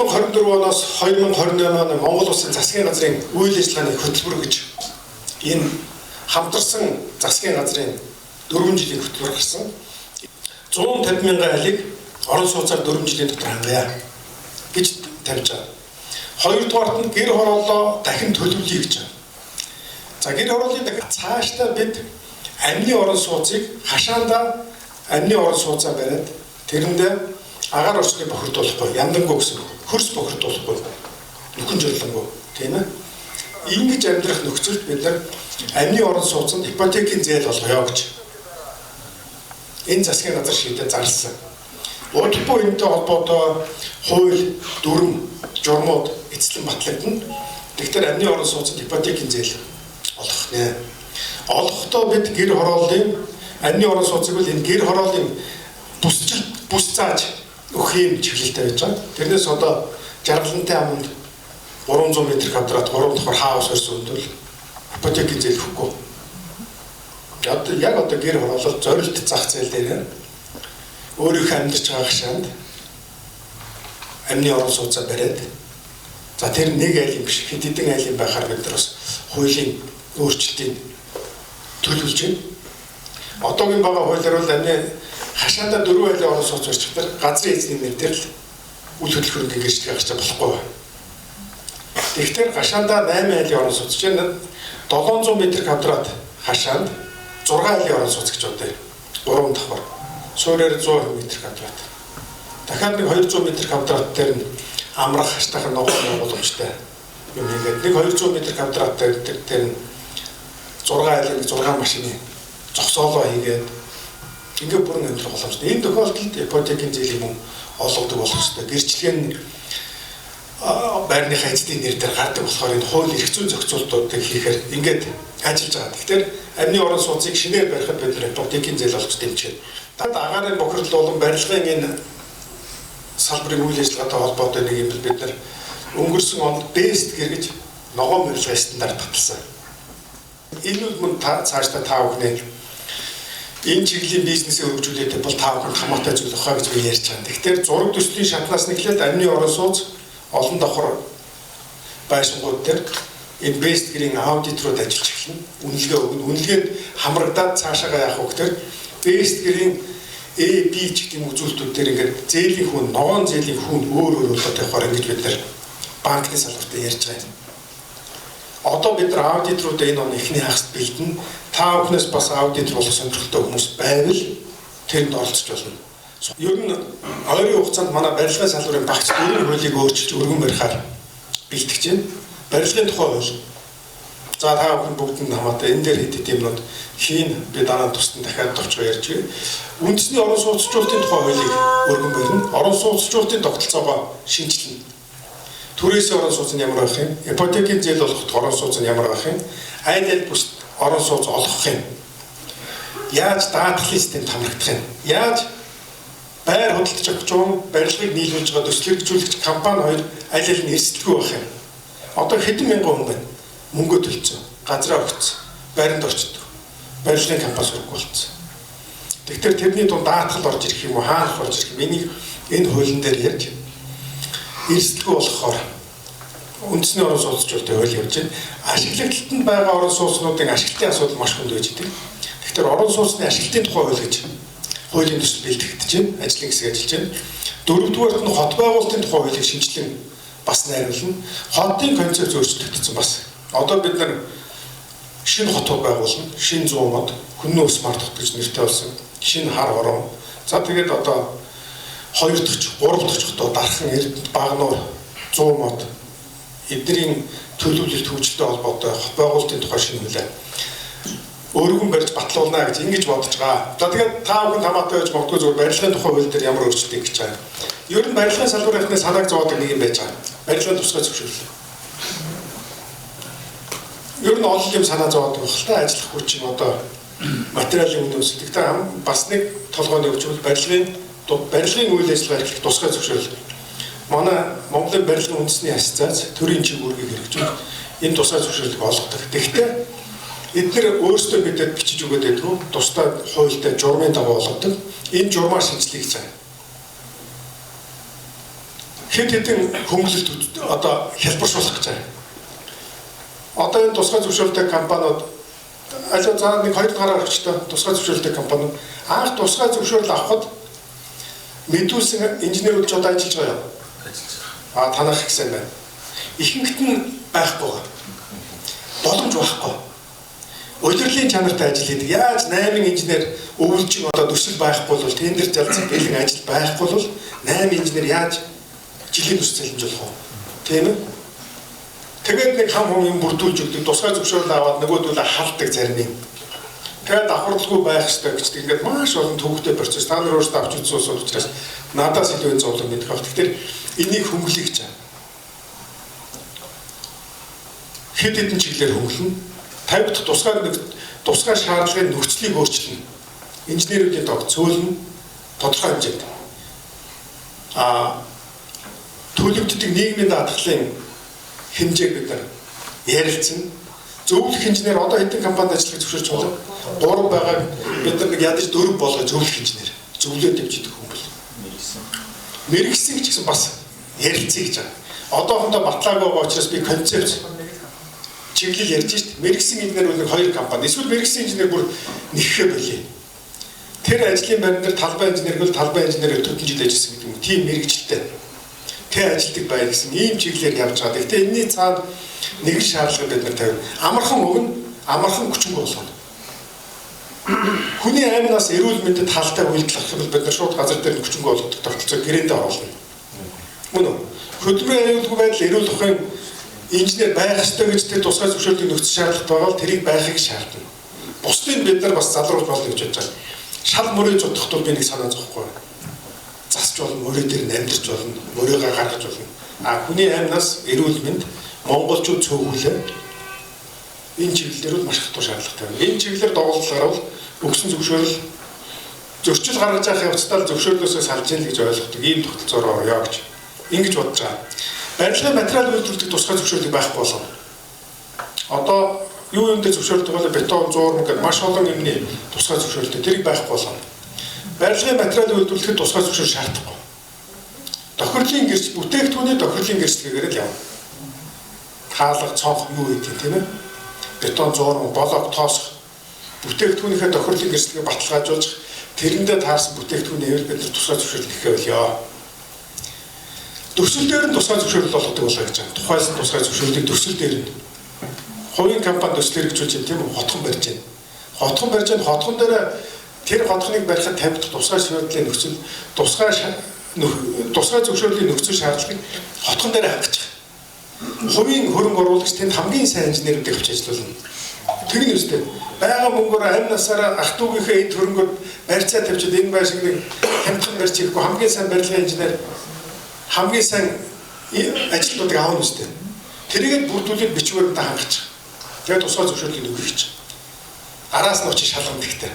2024 оноос 2028 оны Монгол Улсын засгийн газрын үйл ажиллагааны хөтөлбөр гэж энэ хамтарсан засгийн газрын 4 жилийн хөтөлбөр гарсан. 150 мянган айлыг орон сууцаар 4 жилийн дотор хангая гэж тавьж байгаа. Хоёрдугаарт нь гэр хорооллоо дахин төлөвлөе гэж байна. За гэр хорооллын дахин цаашдаа бид амны орон сууцыг хашаандаа амны орон сууцаа бариад тэрэндээ агаар орчныг бохирдуулахгүй, яндангуй гэсэн хөрс бохирдуулахгүй, нөхөн жирлэнгуй, тийм ээ. Ингэж амьдрах нөхцөлд бид нар амны орон сууцанд ипотекийн зээл болгоё гэж энэ засгийн газар шийдэж зарласан. Удалгүй энэтэй холбоотой хууль, дүрм, журмууд эцэслэн батлагдана. Тэгэхээр амны орон сууцанд ипотекийн зээл олгох нэ. Олгохдоо бид гэр хорооллын амны орон сууцыг бол энэ гэр хорооллын бус зааж өгөх юм чиглэлтэй байж байгаа. Тэрнээс одоо жаргалантай аманд 300 м2-т 3 давхар хаус өрсөн бол ипотекийн зээл өгөхгүй. Яг одоо гэр хороолол зорилт зах зээл дээр өөрийнхөө амьдарч байгаа хашаанд амны орон сууцаа бариад за тэр нэг айлын биш хэд хэдэн айлын байхаар бид нар бас хуулийн өөрчлөлтийг төлөвлөж байна. Одоогийн байгаа хуулиар бол амны хашаанда 4 айлын орон сууц барьчихдаг газрын эзний нэрээр л үйл хөдлөлтөөр гэрчилгээ гаргаж болохгүй байна. Тэгэхээр хашаанда 8 айлын орон сууц чинь 700 м2 хашаанд 6 айлын орон сууц гэж бодъё. 3 давхар. Суурьаар 100 м2. Дахиад нэг 200 м2 дээр нь амрах хаштайхан ногоон боломжтой. Юм ингээд нэг 200 м2 дээр нь 6 айлын 6 машины зогсоолоо хийгээд ингээд бүрэн амьдрах боломжтой. Энэ тохиолдолд ипотекийн зээлийн мөн олгодог болох ёстой. Гэрчлэгээ нь байрныхаа эзний нэр дээр гардаг болохоор энэ хууль эрх зүйн зохицуултуудыг хийхээр ингээд ажиллаж байгаа. Тэгэхээр амны орон сууцыг шинээр барихад бид нар ипотекийн зээл олж дэмжиж байна. Агаарын бохирдол болон барилгын энэ салбарын үйл ажиллагаатай холбоотой нэг юм бид нар өнгөрсөн онд бест гэр гэж ногоон барилгын стандарт баталсан. Энэ үл мөн цаашдаа та бүхний энэ чиглэлийн бизнесээ хөгжүүлээд бол та бүхэнд хамаатай зүйл авах гэж би ярьж байгаа. Тэгэхээр зураг төслийн шатнаас нэглээд амны орон сууц олон давхар байшингууд дээр энэ бест гэрийн аудиторууд ажиллаж эхэлнэ. Үнэлгээ өгнө. Үнэлгээнд хамрагдаад цаашаага явах хөтөр бест гэрийн A, B ч гэх юм үзүүлэлтүүд дээр ингээд зээлийн хүн, ногоон зээлийн хүн өөр болоод явахаар ингэж бид нар банкны салбартаа ярьж байгаа. Одоо бид нар аудиторуудаа энэ оны эхний хагасд бэлдэн та бүхнээс бас аудитор болох сонирхолтой хүмүүс байвал тэнд оролцож болно. Ер нь ойрын хугацаанд манай барилгын салбарын багц дөрвөн хуулийг өөрчилж өргөн барихаар бэлтгэж байна. Барилгын тухай хууль. За та бүхэн бүгдэнд хамаатай энэ дээр хэд хэдэн юмнууд хийн би дараа нь тусдан дахиад товчгоо ярьж байна. Үндэсний орон сууцчлалтын тухай хуулийг өргөн барина. Орон сууцчлалтын тогтолцоогоо шинжилнэ. Түрээсээ орон сууц нь ямар байх юм? Ипотекийн зээл олоход орон сууц нь ямар байх юм? Айл аль бус орон сууц олгох юм? Яаж даатгалын системд хамрагдах юм? Яаж байр худалдаж авч байгаа барилгыг нийлүүлж байгаа төслөргжүүлэгч компани хоёр аль аль нь эрсдэлгүй байх юм? Одоо хэдэн мянган хүн байна? Мөнгө төлцсөн, газраа өгцсөн, байранд орчдөг. Барилгын компани сургууль болсон. Тэгэхээр тэрний дунд даатгал орж ирэх юм уу, хаанх орж ирэх юм? Энийг энэ хуулийн дээр ярьж эрсдэлгүй болохоор үндэсний орон сууцчлалтын хууль явж байна. Ашиглалтанд байгаа орон сууцнуудын ашиглалтын асуудал маш хүнд байж байгаа. Тэгэхээр орон сууцны ашиглалтын тухай хууль гэж хуулийн төсөл бэлтгэгдэж байна. Ажлын хэсэг ажиллаж байна. Дөрөвдүгээрт нь хот байгуулалтын тухай хуулийг шинжилэн бас найруулна. Хотын концепц өөрчлөгдсөн бас. Одоо бид нар шинэ хотууд байгуулна. Шинэ 100 мод, хүннөө смарт хот гэж нэртэй болсон. Шинэ хар хором. За тэгээд одоо 2 дахь, 3 дахь хотод дархан Эрдэнэт, Багнуур, 100 мод эдний төлөвлөлт хөгжилтэй холбоотой хот байгуулалтын тухай шинэ хууль өргөн барьж батлуулна гэж ингэж бодож байгаа. За тэгээд та бүхэн хамаатай байж магадгүй зөв барилгын тухай хууль дээр ямар өөрчлөлт хийж байгаа. Ер нь барилгын салбарын санааг зовоодаг нэг юм байж байгаа. Барилгын тусгай зөвшөөрлөө. Ер нь олон юм санаа зовоодаг байх л та ажиллах хүч нь одоо материалын үнэ өсөлт. Гэхдээ бас нэг толгойн өгчвөл барилгын үйл ажиллагаа эрхлэх тусгай зөвшөөрөл. Манай Монголын барилгын үндэсний ассоциац төрийн чиглэлийг хэрэгжүүлж энэ тусгай зөвшөөрлийг олгодог. Тэгэхдээ эдгээр өөрсдөө бидэд бичиж өгöd байдгүй тусдаа хуультай журмын дагуу олгодог. Энэ журмаар шинжилгээ хийж байгаа. хэд хэдэн хөнгөлөлт одоо хэлбэршүүлэх гэж байна. Одоо энэ тусгай зөвшөөрөлтэй компаниуд аль заа нэг 2 гараар өгчтэй тусгай зөвшөөрөлтэй компаниуд анх тусгай зөвшөөрөл авахд мэдүүлсэн инженерүүд ч одоо ажиллаж байгаа юм. Танах гэсэн байна. Ихэнхт нь байхгүй байгаа. Боломж байхгүй. Удирдлагын чанартай ажил хийдэг. Яаж 8 инженер өвлжин одоо төсөл байхгүй бол тендер залцсан бэлэн ажил байхгүй бол 8 инженер яаж жилийн төсөл залхимжуулах вэ? Тийм ээ. Тэгээд нэг хам хүн юм бүрдүүлж өгдөг, тусгай зөвшөөрөл аваад нөгөөдөлөө халддаг зарим юм. Тэгээд давхарлгүй байх ёстой гэж тэгээд маш олон төвөгтэй процесс. Та нар өөрсдөө авч үзсэн учраас надаас илүү зовлон мэдэх баг. Тэгэхээр энийг хөнгөлөе гэж байна. Хэд хэдэн чиглэлээр хөнгөлнө. 50 дахь тусгай шаардлагын нөхцөлийг өөрчилнө. Инженеруудын тог цөөлнө тодорхой хэмжээнд. Төлөвлөлтөд нийгмийн даатгалын хэмжээг бид нар ярилцсан. Зөвлөх инженер одоо хэдэн компанид ажиллах зөвшөөрч байна? 3 байгааг бид нар нэг ядаж 4 болгож зөвлөх инженер. Зөвлөөд явж идэх хүн бол. Мэргэсэн гэж гэсэн бас ярилцъя гэж байна. Одоохондоо батлаагүй байгаа учраас би концепц чиглэл ярьж шít. Мэргэсэн инженер бол 2 компани. Эсвэл мэргэсэн инженер бүр нэххэ болъё. Тэр ажлын байран дээр талбай инженер бол талбай инженерээр 40 жил ажилласан гэдэг юм. Тийм мэргэжилтэй. Тэ ажилтдаг бай гэсэн ийм чиглэлээр явж байгаа. Гэхдээ энэний цаана нэгэн шаардлага бид нар тавина. Амархан өгнө, амархан хүчин болгоно. Хүний аймнаас эрүүл мэндэд хаалтай үйлдэл авах юм бол бид нар шууд газар дээр хүчин болгодог тогтолцоо гэрээндээ оруулна. Мөн үү? Хөдөлмөрийн аюулгүй байдал эрүүл ухаан инженер байх ёстой гэж тэр тусгай зөвшөөрлөгийн нөхцөл шаардлагатай байгаа бол тэрийг байхыг шаардна. Бусдыг бид нар бас залруулж болно гэж бодож байгаа. Шал мөрөө зодохт бол би нэг санаа зовхгүй. Засч болно, мөрөө дээр намдирч болно, мөрөөгөө гаргаж болно. Хүний аймнаас эрүүл мэнд монголчууд цөөхөлөө энэ чиглэлээр бол маш их туу шаардлагатай байна. Энэ чиглэлээр доголдолоор бол өгсөн зөвшөөрөл зөрчил гаргаж явах явцдаа зөвшөөрлөөсөө салж ийн гэж ойлгодог. Ийм тогтолцоороо орё гэж ингэж бодож байгаа. Барилгын материал үйлдвэрлэдэг тусгай зөвшөөрлөг байхгүй болно. Одоо юу юм дээр зөвшөөрөлтэй бол бетон, зуурм гэдэг маш олон юмны тусгай зөвшөөрөлтэй тэрийг байхгүй болно. Барилгын материал үйлдвэрлэхэд тусгай зөвшөөрөл шаардахгүй. Тохирлын гэрч бүтээгдэхүүний тохирлын гэрчлэгээр л явна. Хаалга, цонх юу гэдэг тийм ээ? Бетон, зуурм, блок, тоосох бүтээгдэхүүнийхээ тохирлын гэрчлэгийг баталгаажуулж тэрэндээ таарсан бүтээгдэхүүний хэвээр бид тусгай зөвшөөрөл өгөх байлаа. Төсөл дээр нь тусгай зөвшөөрөл болгодог болоо гэж байна. Тухайлсан тусгай зөвшөөрлийг төсөл дээр нь хувийн компани төслөөр хэрэгжүүлж байна тийм үү? Хотхон барьж байна. Хотхон барьж байна. Хотхон дээр тэр хотхоныг барихад 50 дахь тусгай зөвшөөрлийн нөхцөл тусгай зөвшөөрлийн нөхцөл шаардлагыг хотхон дээр хангах. Хувийн хөрөнгө оруулагч тэнд хамгийн сайн инженерүүдийг авч ажиллуулна. Тэр нь үстэй. Бага мөнгөөр амь насаараа ах トゥ угийнхээ эд хөрөнгөд барьцаа тавьчихад энэ байр шиг нэг хямдхан барьж ирэхгүй хамгийн сайн барилгын инженер хамгийн сайн ажилтнуудыг аавна үстэй. Тэрийгэд бүрдүүлээд бичвэрээр хангаж. Тэгээд тусгай зөвшөөрлийг өгөх гэж. Араас нь очиж шалгах хэрэгтэй.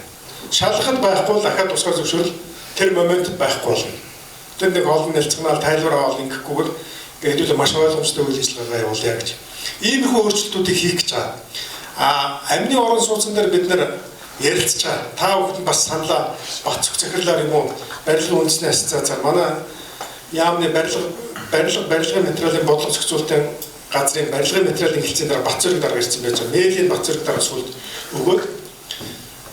Шалгахад байхгүй дахиад тусгай зөвшөөрөл тэр моментод байхгүй болно. Тэр нэг олон нэлцгнаал тайлбараа ол ингэхгүйгээр гэдэг нь маш ойлгомжтой үйл ажиллагаа явуулъя гэж. Иймэрхүү өөрчлөлтүүдийг хийх гэж байгаа. Амны орон сууцн дээр бид нар ярилцж байгаа. Та бүхэнд бас саналаа бат захирлаар юм уу? Барилгын үндэсний ассоциацаар манай яамны барилгын материалын бодлого зохицуулалтын газрын барилгын материалын хэлцээний дараа бат зэрэг дарга ирсэн байж байгаа. Мэйлийн бат зэрэг дарга суулд өгөөд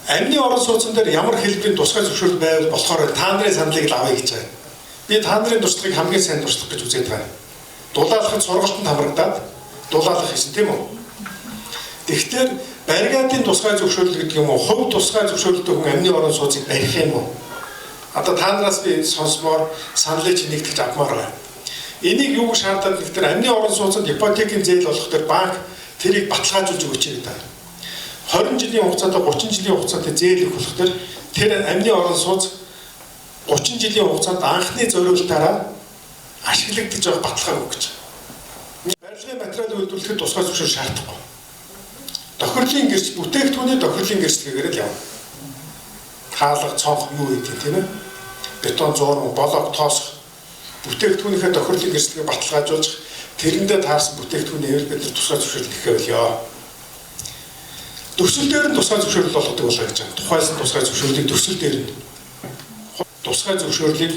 амны орон сууцн дээр ямар хэлбэрийн тусгай зөвшөөрөл байвал болохоор та нарын саналыг л авъя гэж байна. Би та нарын туршлагыг хамгийн сайн туршлах гэж үзээд байна. Дулаалахад сургалтанд хамрагдаад дулаалах хийсэн тийм үү? Тэгэхээр баригатын тусгай зөвшөөрөл гэдэг юм уу? Хувь тусгай зөвшөөрлөлтөй хүн амны орон сууцыг барих юм уу? Одоо та нараас би сонсмоор саналыг нэгтгэж авмаар байна. Энийг юу шаардаад гэхээр амны орон сууцнд ипотекийн зээл болох төр банк тэрийг баталгаажуулж өгч байгаа даа. 20 жилийн хугацаанд 30 жилийн хугацаанд зээл өгөх төр тэр амны орон сууц 30 жилийн хугацаанд анхны зориултаараа ашиглагдаж байгаа баталгааг өгч. Барилгын материал үйлдвэрлэхэд тусгай зөвшөөрөл шаардахгүй. Тохирлын гэрч бүтээгдэхүүний тохирлын гэрчлэгээр л явна. Хаалга, цонх юу гэдэг тийм ээ? Бетон, зуурм, блок, тоосох бүтээгдэхүүнийхээ тохирлын гэрчлэгийг баталгаажуулж тэрэндээ таарсан бүтээгдэхүүний хэвээр бид тусгай зөвшөөрөл өгөх байлаа. Төсөл дээр нь тусгай зөвшөөрөл болгодог болоо гэж байна. Тухайлсан тусгай зөвшөөрлийг төсөл дээр нь тусгай зөвшөөрлийг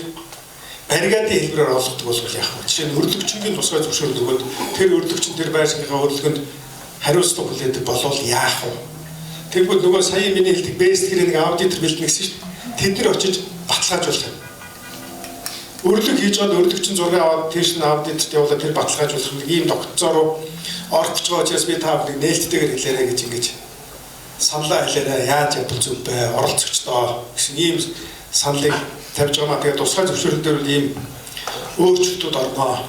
баррикадын хэлбэрээр олгодог бол яах вэ? Жишээ нь өрлөгчийн тусгай зөвшөөрөл өгөөд тэр өрлөгчин тэр байшингийнхаа өрлөгөнд хариуцлага хүлээдэг болвол яах вэ? Тэгвэл нөгөө сая миний хэлдэг бэст гэрээ нэг аудитор бэлднэсэн шүү дээ. Тэд нар очиж баталгаажуулах юм. Өрлөг хийж гад өрлөгчин зураг аваад тийш нь аудитд явуулаад тэр баталгаажуулах нэг ийм тогтцоо руу орох гэж байгаа учраас би та бүхнийг нээлттэйгээр хэлээрэй гэж ингэж саналаа хэлээрэй. Яаж явбал зөв бэ? Оролцогчдоо гэсэн ийм саналыг тавьж байгаа маа. Тэгээд тусгай зөвшөөрлөөр ийм өөрчлөлтүүд орноо.